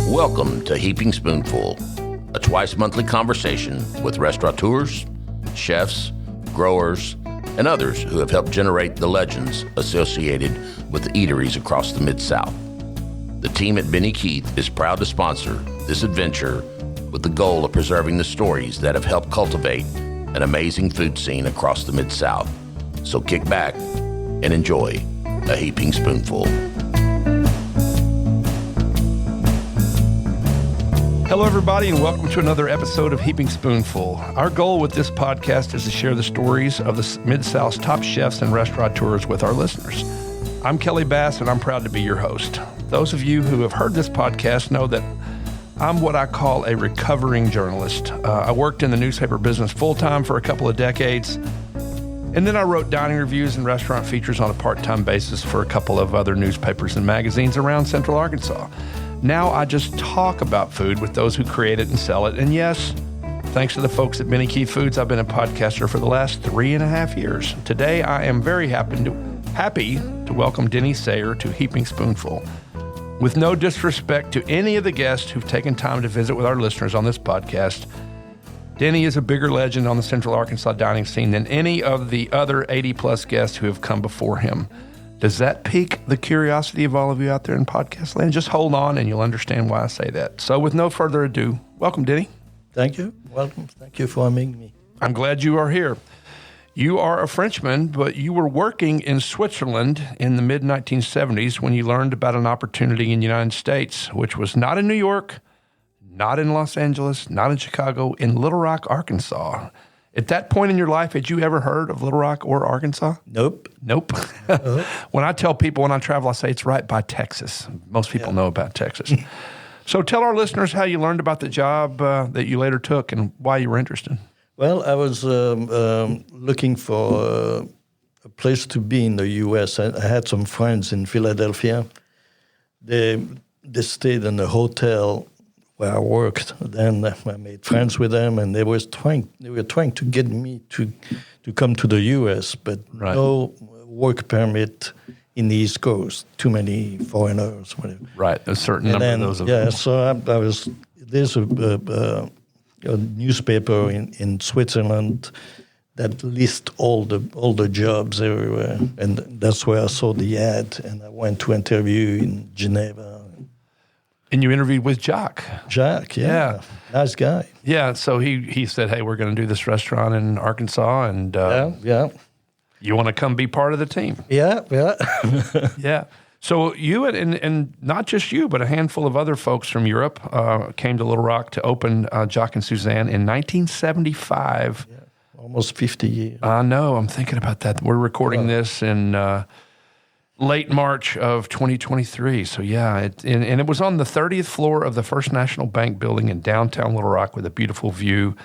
Welcome to Heaping Spoonful, a twice-monthly conversation with restaurateurs, chefs, growers, and others who have helped generate the legends associated with the eateries across the Mid-South. The team at Benny Keith is proud to sponsor this adventure with the goal of preserving the stories that have helped cultivate an amazing food scene across the Mid-South. So kick back and enjoy a Heaping Spoonful. Hello, everybody, and welcome to another episode of Heaping Spoonful. Our goal with this podcast is to share the stories of the Mid-South's top chefs and restaurateurs with our listeners. I'm Kelly Bass, and I'm proud to be your host. Those of you who have heard this podcast know that I'm what I call a recovering journalist. I worked in the newspaper business full-time for a couple of decades, and then I wrote dining reviews and restaurant features on a part-time basis for a couple of other newspapers and magazines around Central Arkansas. Now I just talk about food with those who create it and sell it. And yes, thanks to the folks at Benny Keith Foods, I've been a podcaster for the last 3.5 years. Today, I am very happy to welcome Denis Seyer to Heaping Spoonful. With no disrespect to any of the guests who've taken time to visit with our listeners on this podcast, Denny is a bigger legend on the Central Arkansas dining scene than any of the other 80-plus guests who have come before him. Does that pique the curiosity of all of you out there in podcast land? Just hold on and you'll understand why I say that. So with no further ado, welcome, Denny. Thank you. Welcome. Thank you for having me. I'm glad you are here. You are a Frenchman, but you were working in Switzerland in the mid-1970s when you learned about an opportunity in the United States, which was not in New York, not in Los Angeles, not in Chicago, in Little Rock, Arkansas. At that point in your life, had you ever heard of Little Rock or Arkansas? Nope. When I tell people when I travel, I say it's right by Texas. Most people know about Texas. So tell our listeners how you learned about the job that you later took and why you were interested. Well, I was looking for a place to be in the U.S. I had some friends in Philadelphia. They stayed in a hotel where I worked. Then I made friends with them, and they were trying to get me to come to the U.S., but no work permit in the East Coast. Too many foreigners, whatever. Right, a certain number of those. Yeah, so I was. There's a newspaper in Switzerland that lists all the jobs everywhere, and that's where I saw the ad, and I went to interview in Geneva. And you interviewed with Jacques. Jacques, yeah. Nice guy. Yeah, so he said, hey, we're going to do this restaurant in Arkansas, and you want to come be part of the team? Yeah. Yeah. So you and not just you, but a handful of other folks from Europe came to Little Rock to open Jacques and Suzanne in 1975. Yeah, almost 50 years. I know. I'm thinking about that. We're recording this in late March of 2023. So yeah, and it was on the 30th floor of the First National Bank building in downtown Little Rock with a beautiful view.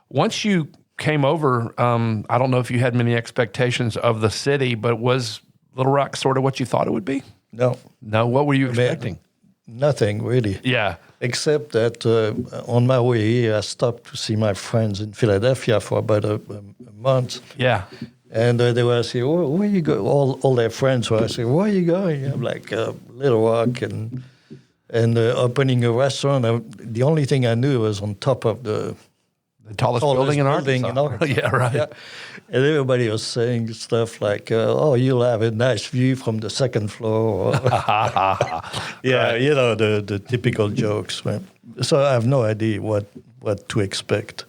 Once you came over, I don't know if you had many expectations of the city, but was Little Rock sort of what you thought it would be? No. What were you expecting? Nothing, really. Yeah. Except that on my way here, I stopped to see my friends in Philadelphia for about a month. Yeah. And they were saying, where you go? All their friends were saying, where are you going? I'm like, Little Rock and opening a restaurant. The only thing I knew was on top of the tallest building in Arkansas. Yeah, right. Yeah. And everybody was saying stuff like, you'll have a nice view from the second floor. Yeah, right. You know, the typical jokes. Man. So I have no idea what to expect.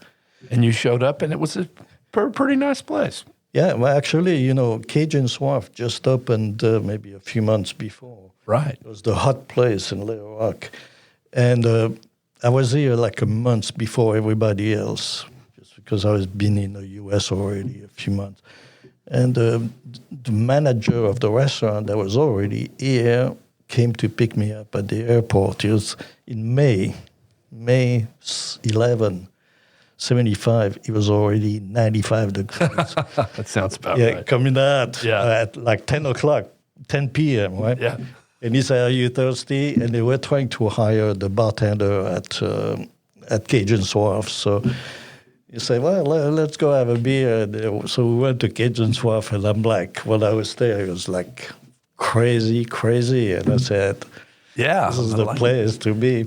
And you showed up, and it was a pretty nice place. Yeah, well, actually, you know, Cajun Wharf just opened maybe a few months before. Right. It was the hot place in Little Rock. And I was here like a month before everybody else, just because I was been in the U.S. already a few months. And the manager of the restaurant that was already here came to pick me up at the airport. It was in May 11, 75, it was already 95 degrees. That sounds about right. Coming out at like 10 p.m., right? Yeah. And he said, are you thirsty? And they were trying to hire the bartender at Cajun Wharf. So he said, well, let's go have a beer. And so we went to Cajun Wharf, and I'm like, when I was there, it was like crazy. And I said, Yeah. this is the place to be.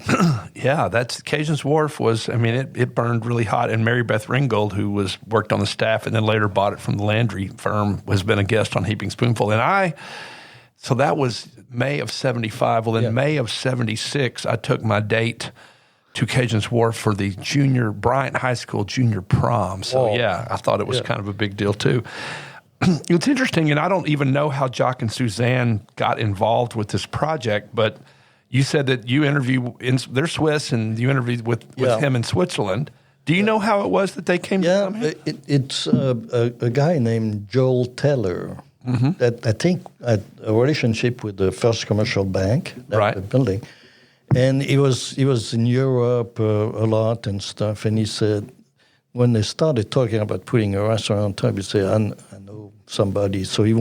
Yeah, that's Cajun's Wharf was, I mean, it burned really hot. And Mary Beth Ringgold, who worked on the staff and then later bought it from the Landry firm, has been a guest on Heaping Spoonful. And so that was May of 75. Well, in May of 76, I took my date to Cajun's Wharf for the Bryant High School junior prom. So, I thought it was kind of a big deal, too. It's interesting, and I don't even know how Jacques and Suzanne got involved with this project, but you said that you they're Swiss, and you interviewed with him in Switzerland. Do you know how it was that they came to come here? It's a guy named Joel Teller that I think had a relationship with the First Commercial Bank, the building. And he was in Europe a lot and stuff, and he said, when they started talking about putting a restaurant up, he said, I know somebody. So he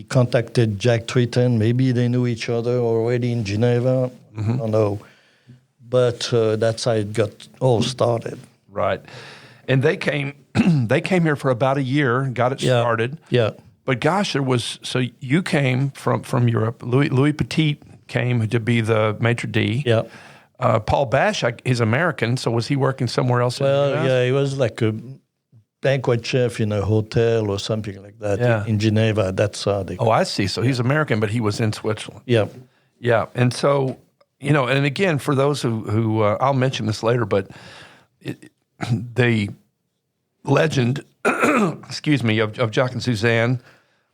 contacted Jack Triton. Maybe they knew each other already in Geneva. I don't know. But that's how it got all started. Right. And they came here for about a year, got it started. Yeah. But gosh, so you came from Europe. Louis Petit came to be the maitre d'. Yeah. Paul Bash, he's American, so was he working somewhere else? Well, he was like a banquet chef in a hotel or something like that in Geneva. That's how they. Oh, I see. So he's American, but he was in Switzerland. Yeah. Yeah. And so, and again, for those who I'll mention this later, but the legend, excuse me, of Jacques and Suzanne,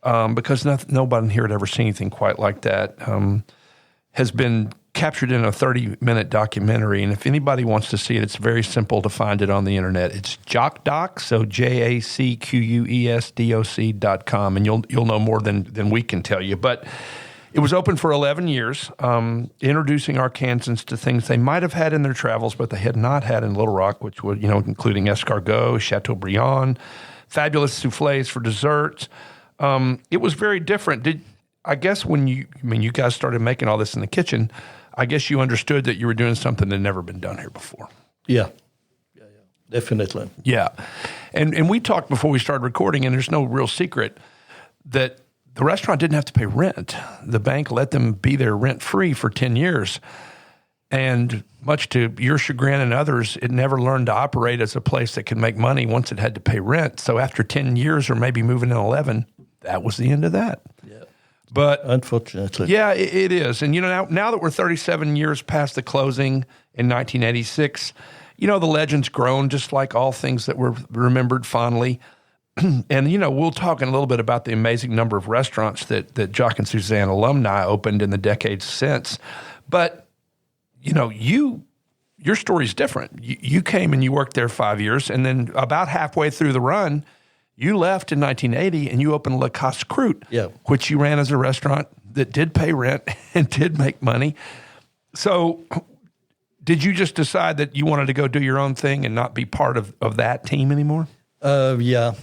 because nobody here had ever seen anything quite like that, has been captured in a 30-minute documentary. And if anybody wants to see it, it's very simple to find it on the internet. It's JacqueDoc, so JACQUESDOC.com, and you'll know more than we can tell you. But it was open for 11 years, introducing Arkansans to things they might have had in their travels, but they had not had in Little Rock, which would, including escargot, Chateaubriand, fabulous soufflés for desserts. It was very different. I guess when you guys started making all this in the kitchen, I guess you understood that you were doing something that had never been done here before. Yeah, definitely. Yeah. And we talked before we started recording, and there's no real secret that the restaurant didn't have to pay rent. The bank let them be there rent-free for 10 years. And much to your chagrin and others, it never learned to operate as a place that could make money once it had to pay rent. So after 10 years or maybe moving in 11, that was the end of that. Yeah. But unfortunately. Yeah, it is. And, now that we're 37 years past the closing in 1986, the legend's grown just like all things that were remembered fondly. And, we'll talk in a little bit about the amazing number of restaurants that Jacques and Suzanne alumni opened in the decades since. But, your story's different. You came and you worked there 5 years, and then about halfway through the run, you left in 1980 and you opened La Casse-Croûte, which you ran as a restaurant that did pay rent and did make money. So did you just decide that you wanted to go do your own thing and not be part of that team anymore? Yeah.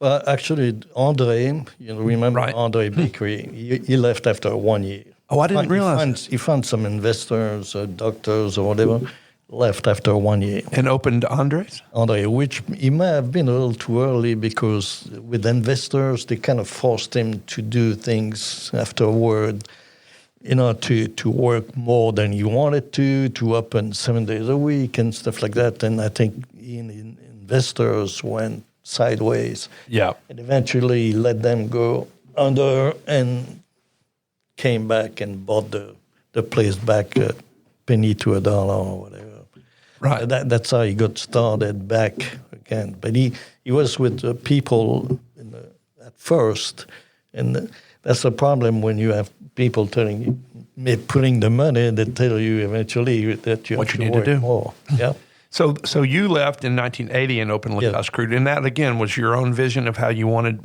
Well, actually, Andre, remember Andre Bakery, he left after 1 year. Oh, I didn't realize. He found some investors, doctors or whatever, left after 1 year. And opened Andre's? Andre, which he may have been a little too early because with investors, they kind of forced him to do things afterward, to work more than he wanted to open 7 days a week and stuff like that. And I think investors went sideways. Yeah. And eventually let them go under and came back and bought the place back a penny to $1 or whatever. Right. That's how he got started back again. But he was with people at first, and that's the problem when you have people telling you, putting the money, they tell you eventually that you what have you to need work to do. more. Yeah. So you left in 1980 and opened La Casse-Croûte, and that again was your own vision of how you wanted.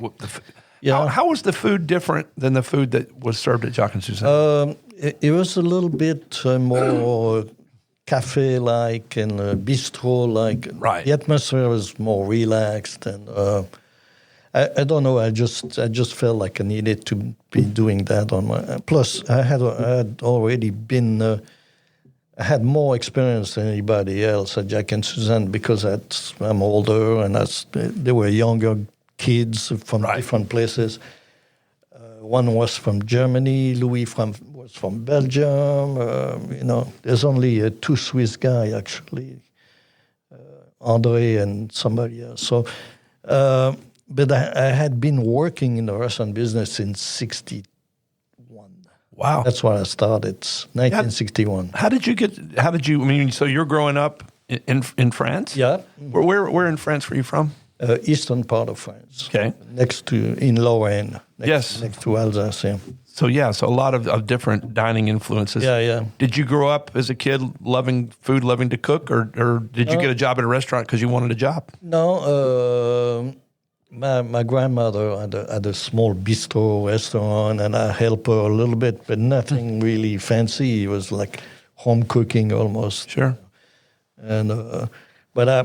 How was the food different than the food that was served at Jacques and Suzanne? It was a little bit more cafe-like and bistro-like. Right. The atmosphere was more relaxed, and I don't know. I just felt like I needed to be doing that on my. Plus, I had already been. I had more experience than anybody else at Jacques and Suzanne because I'm older and they were younger kids from different places. One was from Germany. Louis was from Belgium. There's only two Swiss guys, actually, Andre and somebody else. So, but I had been working in the restaurant business since 1961. Wow. That's when I started, 1961. So you're growing up in France? Yeah. Where in France were you from? Eastern part of France. Okay. In Lorraine. Yes. Next to Alsace, yeah. So a lot of different dining influences. Yeah. Did you grow up as a kid loving food, loving to cook, or did you get a job at a restaurant because you wanted a job? No, my grandmother had a small bistro restaurant, and I helped her a little bit, but nothing really fancy. It was like home cooking almost. Sure. And but I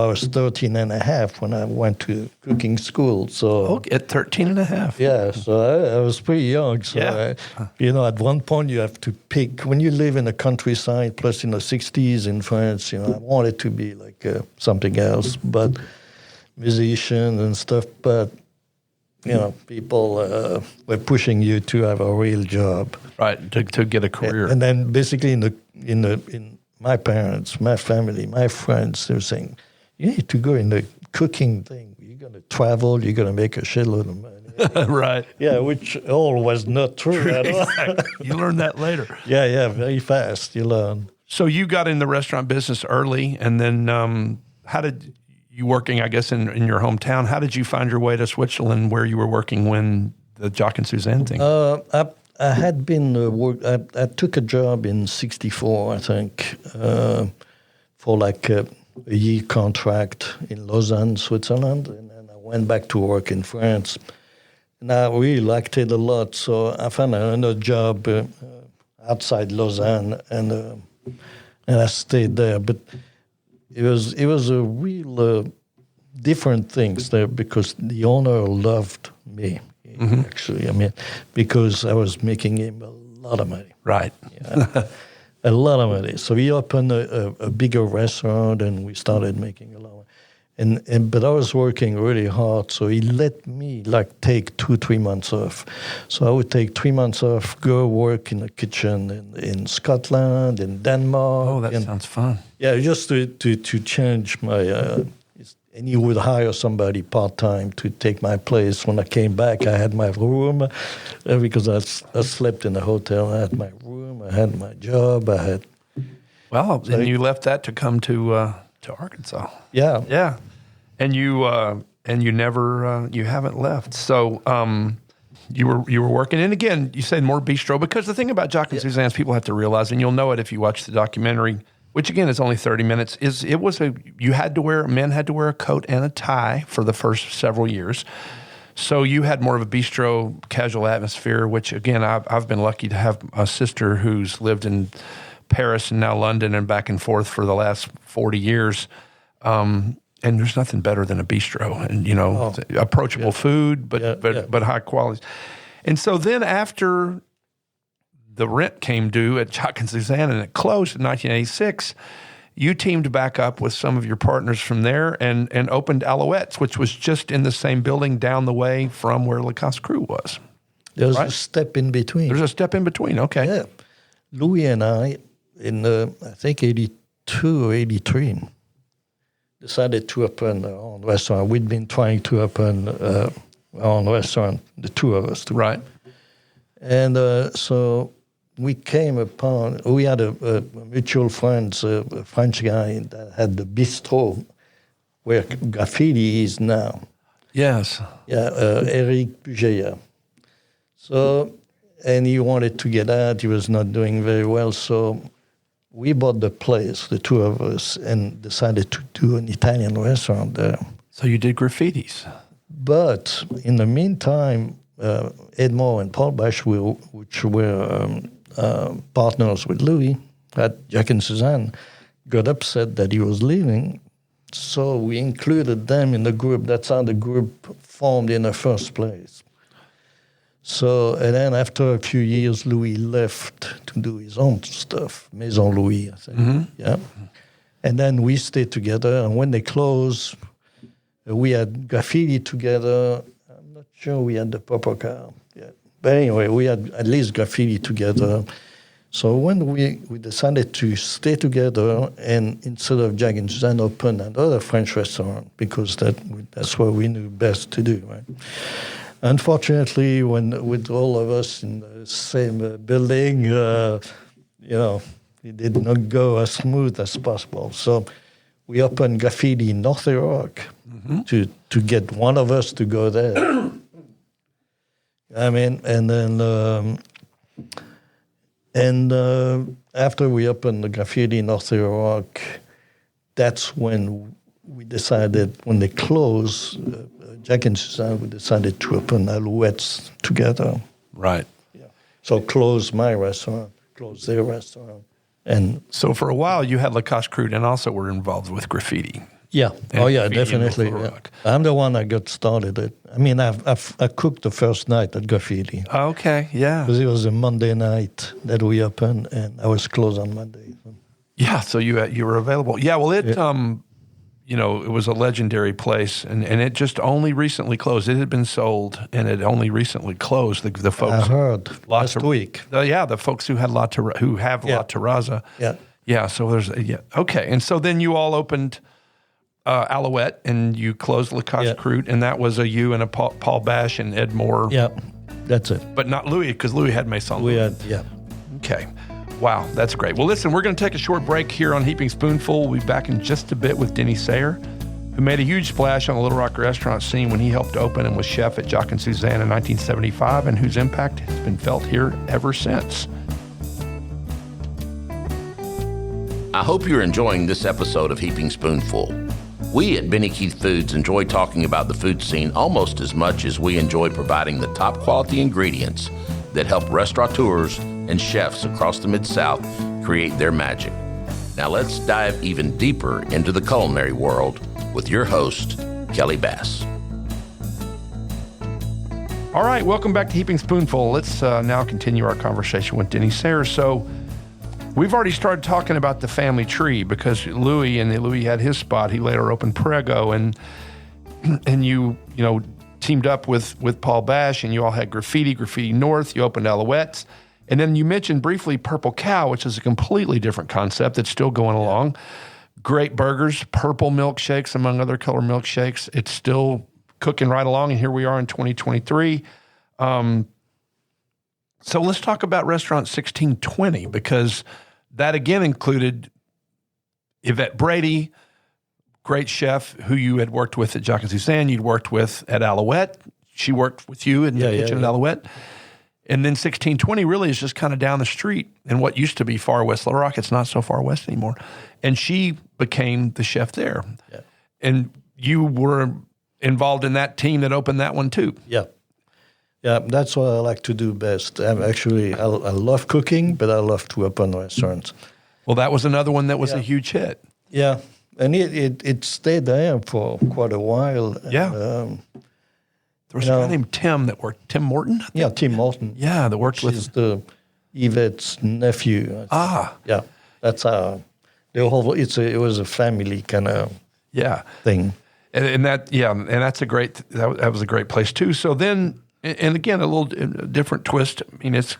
was 13 and a half when I went to cooking school. So at 13 and a half. Yeah, so I was pretty young. So at one point you have to pick. When you live in the countryside, plus in the 60s in France, I wanted to be like something else, but musician and stuff. But people were pushing you to have a real job, right? To get a career. And then basically in my parents, my family, my friends, they were saying, you need to go in the cooking thing. You're going to travel. You're going to make a shitload of money. Right. Yeah, which all was not true at all. Exactly. You learned that later. Yeah, very fast you learn. So you got in the restaurant business early, and then how did you working, I guess, in your hometown, how did you find your way to Switzerland where you were working when the Jacques and Suzanne thing? I had been I took a job in 1964, I think, for like a year contract in Lausanne, Switzerland, and then I went back to work in France. And I really liked it a lot, so I found another job outside Lausanne, and I stayed there. But it was a real different things there because the owner loved me. Actually, because I was making him a lot of money. Right. Yeah, a lot of money. So he opened a bigger restaurant, and we started making a lot of money. But I was working really hard, so he let me take 2-3 months off. So I would take 3 months off, go work in the kitchen in Scotland, in Denmark. Oh, that sounds fun. Yeah, just to change my... and he would hire somebody part-time to take my place. When I came back, I had my room because I slept in a hotel. I had my room, I had my job, I had... Well, and you left that to come to Arkansas. Yeah. Yeah. And you never, you haven't left. So you were working. And again, you said more bistro, because the thing about Jacques and Suzanne's, people have to realize, and you'll know it if you watch the documentary, which again is only 30 minutes, men had to wear a coat and a tie for the first several years. So you had more of a bistro casual atmosphere, which again, I've been lucky to have a sister who's lived in Paris and now London and back and forth for the last 40 years. And there's nothing better than a bistro and, approachable food, but high quality. And so then after the rent came due at Jacques and Suzanne, and it closed in 1986. You teamed back up with some of your partners from there and opened Alouette's, which was just in the same building down the way from where Le Casse Crew was. There's a step in between. There's a step in between, okay. Yeah. Louis and I, in I think 82 or 83, decided to open our own restaurant. We'd been trying to open our own restaurant, the two of us. Right. And so... we had a mutual friend, a French guy that had the bistro where Graffiti is now. Yes. Yeah, Eric Pugeya. So, and he wanted to get out. He was not doing very well. So we bought the place, the two of us, and decided to do an Italian restaurant there. So you did Graffitis. But in the meantime, Edmond and Paul Bash, which were... partners with Louis at Jacques and Suzanne, got upset that he was leaving, so we included them in the group. That's how the group formed in the first place. So, and then after a few years, Louis left to do his own stuff, Maison Louis, I think. Mm-hmm. Yeah. And then we stayed together, and when they closed, we had Graffiti together. I'm not sure we had the proper car yet. But anyway, we had at least graffiti together. So when we decided to stay together, and instead of Jacques and Suzanne, open another French restaurant, because that's what we knew best to do, right? Unfortunately, with all of us in the same building, it did not go as smooth as possible. So we opened Graffiti in North Iraq to get one of us to go there. I mean, and then after we opened the Graffiti in North Iraq, that's when we decided, when they closed, Jacques and Suzanne, we decided to open Alouettes together. Right. Yeah. So close my restaurant, close their restaurant. And so for a while, you had La Cache-Croûte and also were involved with graffiti. Yeah. And Definitely. Yeah. I'm the one that got started it. I mean, I cooked the first night at Graffiti. Okay, yeah. Because it was a Monday night that we opened, and I was closed on Monday. Yeah, so you were available. Yeah, well, it was a legendary place, and it just only recently closed. It had been sold, and it only recently closed. The folks I heard last week. The folks who have La Terraza. Yeah. Yeah, so there's okay. And so then you all opened Alouette, and you closed La Cache-Croûte, and that was you and Paul Bash and Ed Moore. Yeah, that's it. But not Louis, because Louis had Maison. Okay. Wow, that's great. Well, listen, we're going to take a short break here on Heaping Spoonful. We'll be back in just a bit with Denis Seyer, who made a huge splash on the Little Rock restaurant scene when he helped open and was chef at Jacques and Suzanne in 1975, and whose impact has been felt here ever since. I hope you're enjoying this episode of Heaping Spoonful. We at Benny Keith Foods enjoy talking about the food scene almost as much as we enjoy providing the top quality ingredients that help restaurateurs and chefs across the Mid-South create their magic. Now let's dive even deeper into the culinary world with your host, Kelly Bass. All right, welcome back to Heaping Spoonful. Let's now continue our conversation with Denis Seyer. So we've already started talking about the family tree, because Louis had his spot. He later opened Prego, and you teamed up with Paul Bash, and you all had Graffiti North. You opened Alouettes. And then you mentioned briefly Purple Cow, which is a completely different concept that's still going along. Great burgers, purple milkshakes, among other color milkshakes. It's still cooking right along, and here we are in 2023. So let's talk about Restaurant 1620, because that again included Yvette Brady, great chef who you had worked with at Jacques and Suzanne. You'd worked with at Alouette. She worked with you in the kitchen at Alouette. And then 1620 really is just kind of down the street in what used to be far west Little Rock. It's not so far west anymore. And she became the chef there. Yeah. And you were involved in that team that opened that one too. Yeah. Yeah, that's what I like to do best. I love cooking, but I love to open restaurants. Well, that was another one that was a huge hit. Yeah, and it stayed there for quite a while. Yeah. There was a guy named Tim Tim Morton? Yeah, Tim Morton. Yeah, that worked with... He's the Yvette's nephew. Ah. Yeah, that's the whole... It was a family kind of thing. And that's a great... That was a great place too. So then... And again, a little different twist. I mean, it's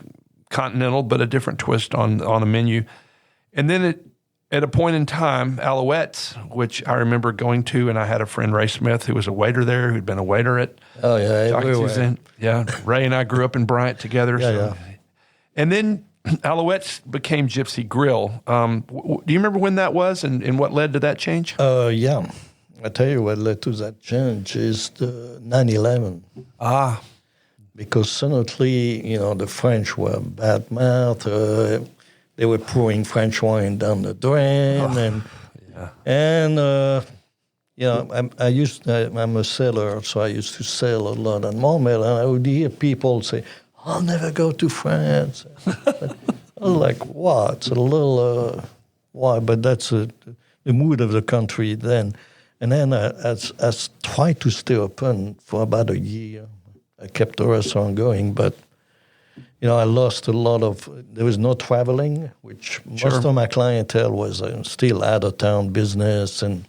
continental, but a different twist on the menu. And then at a point in time, Alouette's, which I remember going to, and I had a friend, Ray Smith, who was a waiter there, who'd been a waiter at Jacques and Suzanne. Yeah, Ray and I grew up in Bryant together. And then Alouette's became Gypsy Grill. Do you remember when that was and what led to that change? Yeah. I tell you what led to that change is the 9/11. Ah. Because suddenly, the French were bad mouth. They were pouring French wine down the drain, I'm a seller, so I used to sell a lot on Montmel, and I would hear people say, "I'll never go to France." I was like, "What?" It's a little why, but that's the mood of the country then. And then I tried to stay open for about a year. I kept the restaurant going, but, I lost a lot of... There was no traveling, which most of my clientele was still out-of-town business and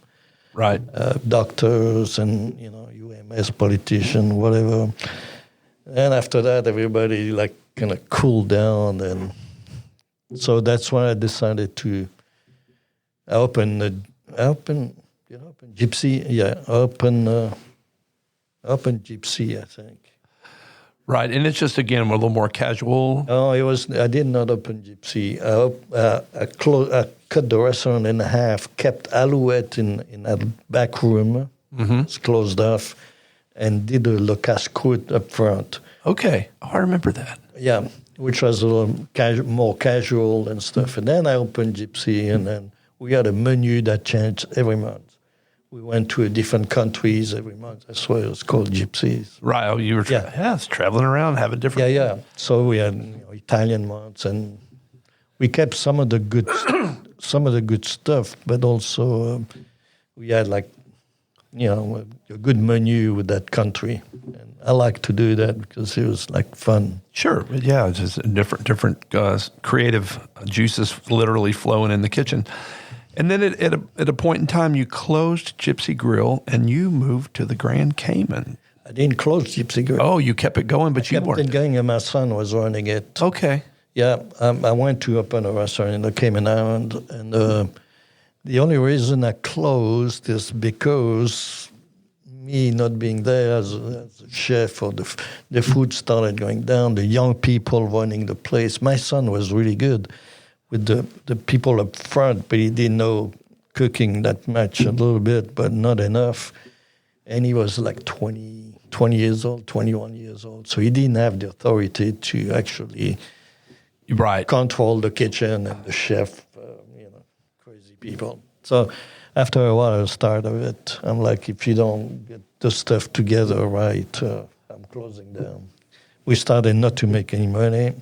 doctors and, UMS politician, whatever. And after that, everybody like kind of cooled down, and so that's when I decided to open Gypsy. Yeah, open Gypsy, I think. Right, and it's just, again, a little more casual. Oh, I did not open Gypsy. I cut the restaurant in half, kept Alouette in that back room. It's closed off, and did a Le Casse-Croûte up front. Okay. Oh, I remember that. Yeah, which was a little more casual and stuff. And then I opened Gypsy, and then we had a menu that changed every month. We went to different countries every month. That's why it was called Gypsies. Right. Oh, you were traveling around, having different... Yeah. So we had Italian months, and we kept some of the good stuff, but also we had a good menu with that country. And I like to do that because it was like fun. Sure. Yeah, it's just different creative juices literally flowing in the kitchen. And then at a point in time, you closed Gypsy Grill and you moved to the Grand Cayman. I didn't close Gypsy Grill. Oh, you kept it going, but you weren't. I kept it going, and my son was running it. Okay. Yeah, I went to open a restaurant in the Cayman Islands, and the only reason I closed is because me not being there as a chef, or the food started going down, the young people running the place. My son was really good with the people up front, but he didn't know cooking that much, a little bit, but not enough. And he was like 20 years old, 21 years old. So he didn't have the authority to actually control the kitchen and the chef, crazy people. So after a while, I was tired of it. I'm like, if you don't get the stuff together right, I'm closing down. We started not to make any money.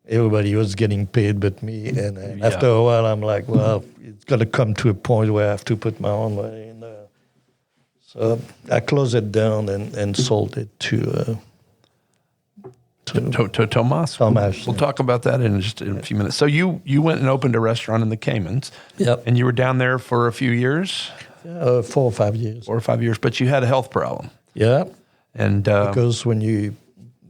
Everybody was getting paid but me. And after a while, I'm like, well, it's got to come to a point where I have to put my own money in there. So I closed it down and sold it to Tomas. Tomas. We'll talk about that in just a few minutes. So you went and opened a restaurant in the Caymans. Yep. And you were down there for a few years? 4 or 5 years. 4 or 5 years, but you had a health problem. Yeah. And because when you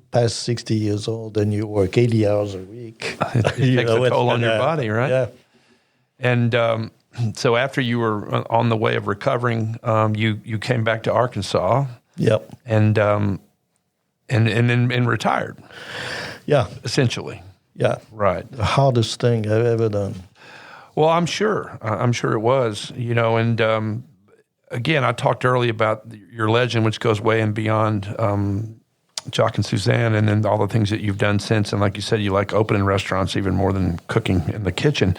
pass 60 years old and you work 80 hours a week, it takes a toll on your body, right? Yeah. And so after you were on the way of recovering, you came back to Arkansas. Yep. And then retired. Yeah. Essentially. Yeah. Right. The hardest thing I've ever done. Well, I'm sure it was, and again, I talked earlier about your legend, which goes way and beyond Jacques and Suzanne, and then all the things that you've done since. And like you said, you like opening restaurants even more than cooking in the kitchen.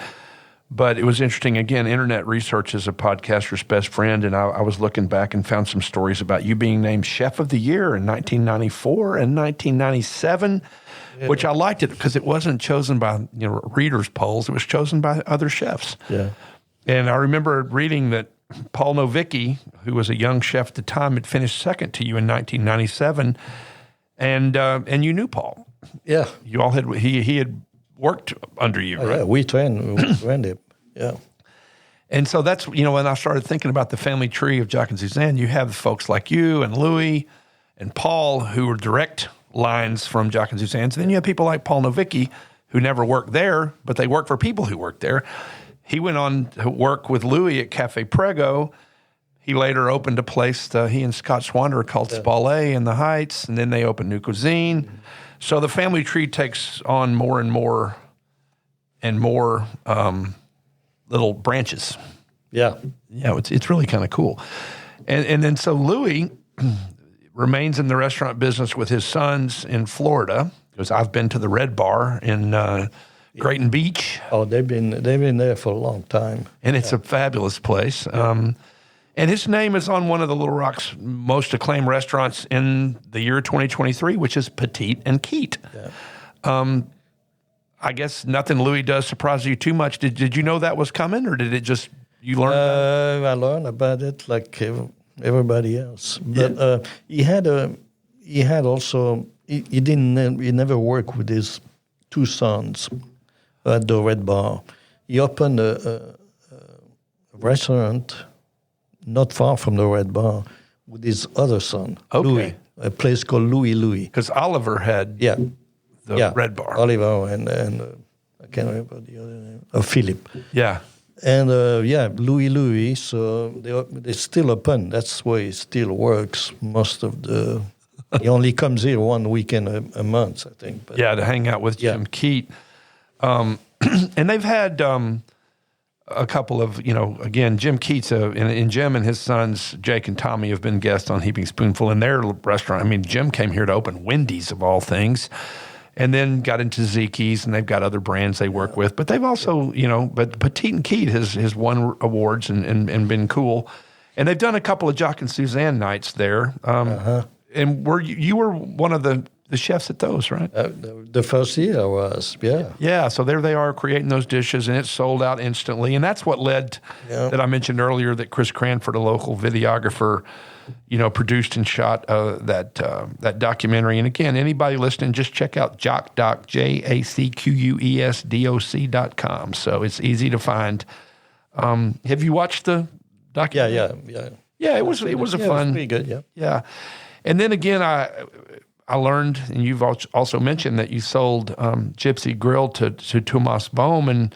But it was interesting. Again, internet research is a podcaster's best friend, and I was looking back and found some stories about you being named Chef of the Year in 1994 and 1997, which I liked it because it wasn't chosen by readers' polls. It was chosen by other chefs. Yeah. And I remember reading that Paul Novicki, who was a young chef at the time, had finished second to you in 1997, and you knew Paul. Yeah. You all had he had worked under you, right? Yeah, we trained him. Yeah. And so that's, when I started thinking about the family tree of Jacques and Suzanne, you have folks like you and Louis and Paul who were direct lines from Jacques and Suzanne. And then you have people like Paul Novicki who never worked there, but they worked for people who worked there. He went on to work with Louis at Cafe Prego. He later opened a place, he and Scott Swander, called Spallet in the Heights, and then they opened New Cuisine. Mm-hmm. So the family tree takes on more and more little branches. Yeah. Yeah, it's really kind of cool. And then so Louis remains in the restaurant business with his sons in Florida, because I've been to the Red Bar in Grayton Beach. Oh, they've been there for a long time. And it's a fabulous place. And his name is on one of the Little Rock's most acclaimed restaurants in the year 2023, which is Petite and Keat. Yeah. I guess nothing Louis does surprises you too much. Did you know that was coming, or did it just you learn about it? I learned about it like everybody else. But he never worked with his two sons at the Red Bar. He opened a restaurant not far from the Red Bar with his other son, Louis. a place called Louis. Because Oliver had the red bar. Oliver and I can't remember the other name. Philip. Yeah. And Louis. So they're still open. That's why it still works. Most of the he only comes here one weekend a month, I think. But, to hang out with Jim Keat. And they've had a couple of, again, Jim Keats and Jim and his sons, Jake and Tommy, have been guests on Heaping Spoonful in their restaurant. I mean, Jim came here to open Wendy's, of all things, and then got into Zeke's, and they've got other brands they work with. But they've also, but Petite and Keat has won awards and been cool. And they've done a couple of Jacques and Suzanne nights there. And you were one of the chefs at those, right? The first year I was, yeah. Yeah, so there they are creating those dishes, and it sold out instantly. And that's what led, that I mentioned earlier, that Chris Cranford, a local videographer, produced and shot that documentary. And again, anybody listening, just check out JacquesDoc, JACQUESDOC.com. So it's easy to find. Have you watched the documentary? Yeah. Yeah, it was a fun. It was pretty good, yeah. Yeah. And then again, I learned, and you've also mentioned that you sold Gypsy Grill to Thomas Bohm. And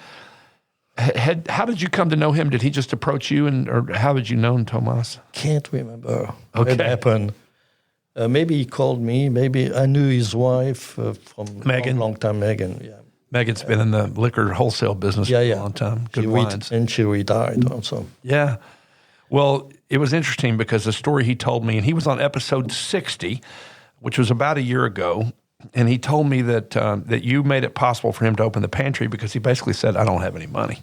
how did you come to know him? Did he just approach you, or how did you know Thomas? Can't remember what happened. Maybe he called me. Maybe I knew his wife from Megan. a long time, Megan, yeah. Megan's been in the liquor wholesale business for a long time. Good wines. And she retired also. Yeah. Well, it was interesting because the story he told me, and he was on episode 60, which was about a year ago, and he told me that you made it possible for him to open the pantry because he basically said, I don't have any money.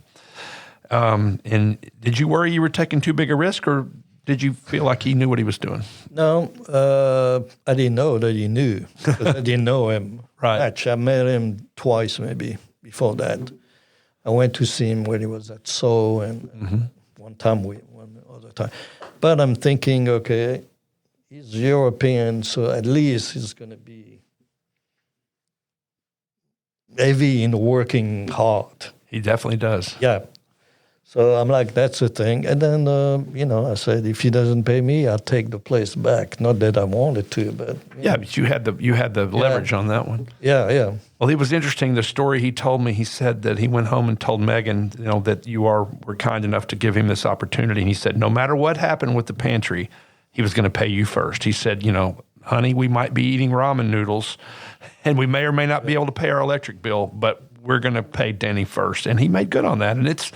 And did you worry you were taking too big a risk, or did you feel like he knew what he was doing? No, I didn't know that he knew, because I didn't know him much. I met him twice maybe before that. I went to see him when he was at So, and one other time. But I'm thinking, okay, he's European, so at least he's going to be heavy in working hard. He definitely does. Yeah. So I'm like, that's the thing. And then, I said, if he doesn't pay me, I'll take the place back. Not that I wanted to, but... But you had the leverage on that one. Yeah. Well, it was interesting, the story he told me. He said that he went home and told Megan, that you were kind enough to give him this opportunity. And he said, no matter what happened with the pantry, he was going to pay you first. He said, honey, we might be eating ramen noodles, and we may or may not be able to pay our electric bill, but we're going to pay Denny first. And he made good on that. And it's,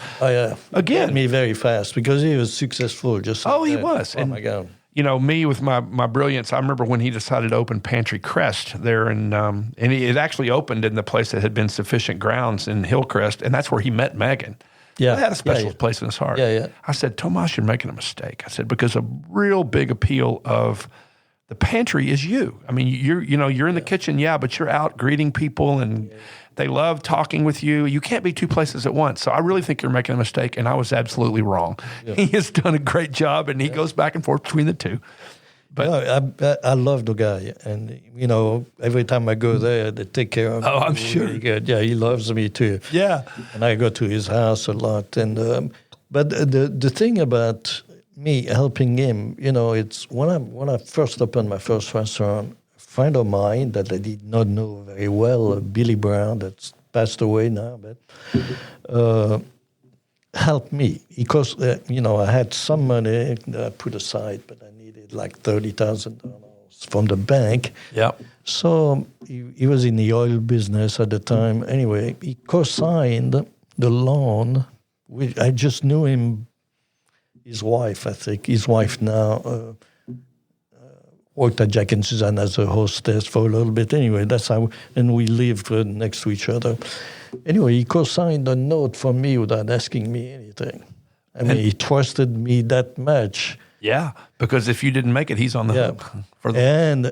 again... me very fast, because he was successful. He was. Oh, my God. Me with my brilliance, I remember when he decided to open Pantry Crest there, and it actually opened in the place that had been Sufficient Grounds in Hillcrest, and that's where he met Megan. Yeah, it had a special place in his heart. Yeah. I said, Tomas, you're making a mistake. I said, because a real big appeal of the pantry is you. I mean, you're in the kitchen, but you're out greeting people, and they love talking with you. You can't be two places at once. So I really think you're making a mistake, and I was absolutely wrong. Yeah. He has done a great job, and he goes back and forth between the two. But I love the guy, and every time I go there, they take care of me. Oh, I'm sure. Really good. Yeah, he loves me too. Yeah, and I go to his house a lot. And but the thing about me helping him, it's when I first opened my first restaurant, a friend of mine that I did not know very well, Billy Brown, that's passed away now, but helped me because I had some money that I put aside, but I needed like $30,000 from the bank. Yeah. So he was in the oil business at the time. Anyway, he co-signed the loan. I just knew him. His wife, I think, now worked at Jacques and Suzanne as a hostess for a little bit. Anyway, that's how, and we lived next to each other. Anyway, he co-signed a note for me without asking me anything. I mean, he trusted me that much. Yeah, because if you didn't make it, he's on the hook. And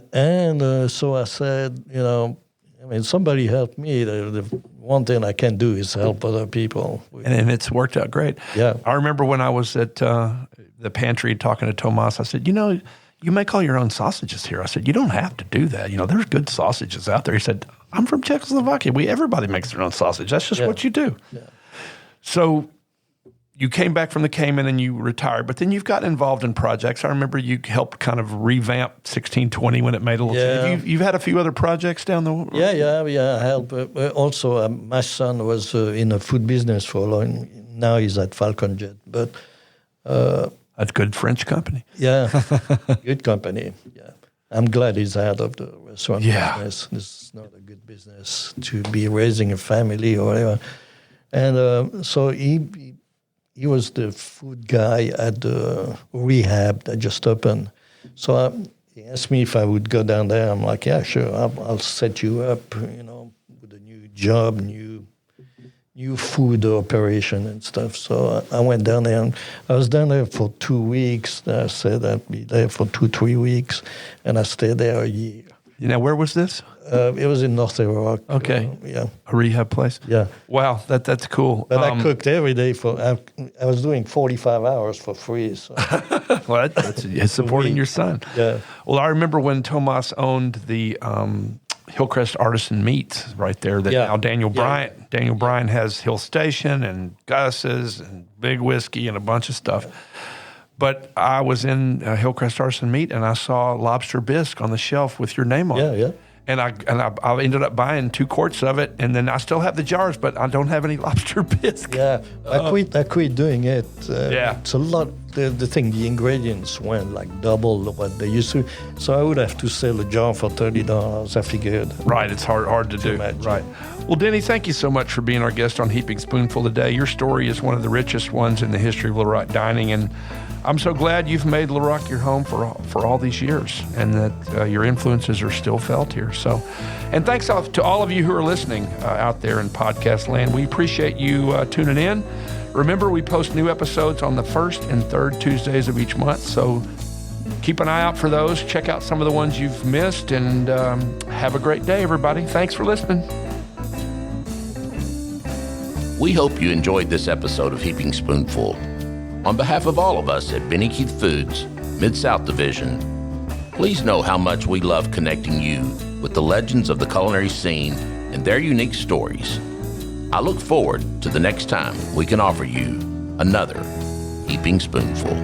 so I said, somebody helped me. The one thing I can do is help other people. And it's worked out great. Yeah. I remember when I was at the pantry talking to Tomas, I said, you make all your own sausages here. I said, you don't have to do that. There's good sausages out there. He said, I'm from Czechoslovakia. Everybody makes their own sausage. That's just what you do. Yeah. So you came back from the Cayman and you retired, but then you've gotten involved in projects. I remember you helped kind of revamp 1620 when it made a little change. You've had a few other projects down the road? Yeah, I helped. Also, my son was in the food business for a long. Now he's at Falcon Jet, but that's good French company. Yeah, good company. Yeah, I'm glad he's out of the restaurant business. This is not a good business to be raising a family or whatever. And so he was the food guy at the rehab that just opened. So he asked me if I would go down there. I'm like, yeah, sure. I'll set you up, with a new job, new food operation and stuff. So I went down there. And I was down there for 2 weeks. I said I'd be there for 2-3 weeks, and I stayed there a year. Where was this? It was in North Iraq. Okay. Yeah. A rehab place? Yeah. Wow, that's cool. But I cooked every day I was doing 45 hours for free. So. Well, that's supporting your son. Yeah. Well, I remember when Tomas owned the Hillcrest Artisan Meats right there. Now Daniel Bryan has Hill Station and Gus's and Big Whiskey and a bunch of stuff. But I was in Hillcrest Artisan Meat and I saw lobster bisque on the shelf with your name on it. Yeah. And I ended up buying 2 quarts of it, and then I still have the jars, but I don't have any lobster bisque. Yeah, I quit doing it. Yeah. It's a lot. The ingredients went like double what they used to. So I would have to sell a jar for $30, I figured. Right, it's hard to do. Much. Right. Well, Denny, thank you so much for being our guest on Heaping Spoonful today. Your story is one of the richest ones in the history of Little Rock dining, and I'm so glad you've made Little Rock your home for all these years, and that your influences are still felt here. So, and thanks to all of you who are listening out there in podcast land. We appreciate you tuning in. Remember, we post new episodes on the first and third Tuesdays of each month, so keep an eye out for those. Check out some of the ones you've missed, and have a great day, everybody. Thanks for listening. We hope you enjoyed this episode of Heaping Spoonful. On behalf of all of us at Benny Keith Foods, Mid-South Division, please know how much we love connecting you with the legends of the culinary scene and their unique stories. I look forward to the next time we can offer you another Heaping Spoonful.